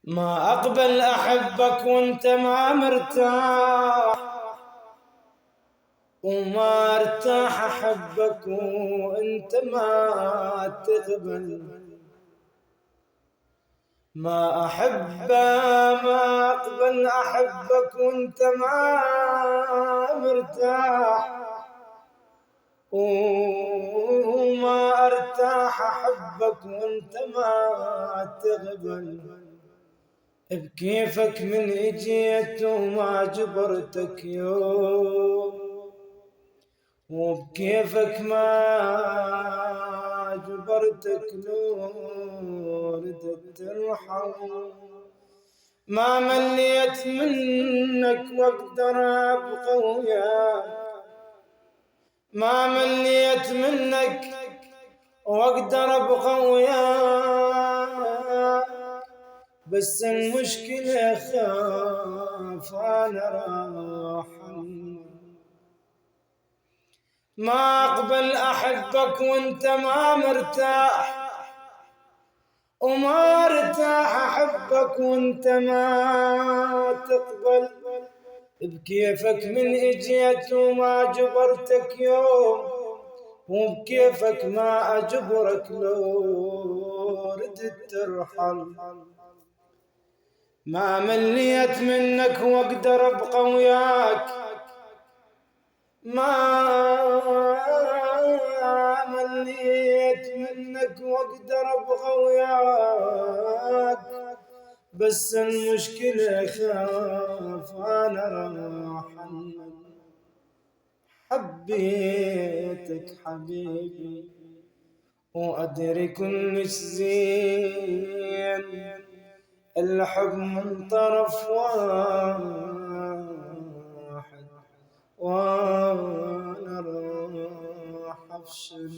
ما أقبل أحبك وانت ما مرتاح، وما ارتاح أحبك وانت ما تقبل. ما أقبل أحبك وانت ما مرتاح، وما ارتاح أحبك وانت ما تقبل. بكيفك من اجيت وما جبرتك يوم، وبكيفك ما جبرتك لو ردت ترحم. ما مليت منك واقدر ابقى وياك، ما مليت منك واقدر ابقى وياك، بس المشكلة خاف انا راحل. ما أقبل أحبك وانت ما مرتاح، وما ارتاح أحبك وانت ما تقبل. بكيفك من اجيت وما جبرتك يوم، وبكيفك ما أجبرك لو ردت ترحل. ما مليت منك واقدر ابقى وياك، ما مليت منك واقدر ابغى وياك، بس المشكلة خاف انا راح حبيتك حبيبي وادري كلش زين، الحب من طرف واحد وانا راح افشل.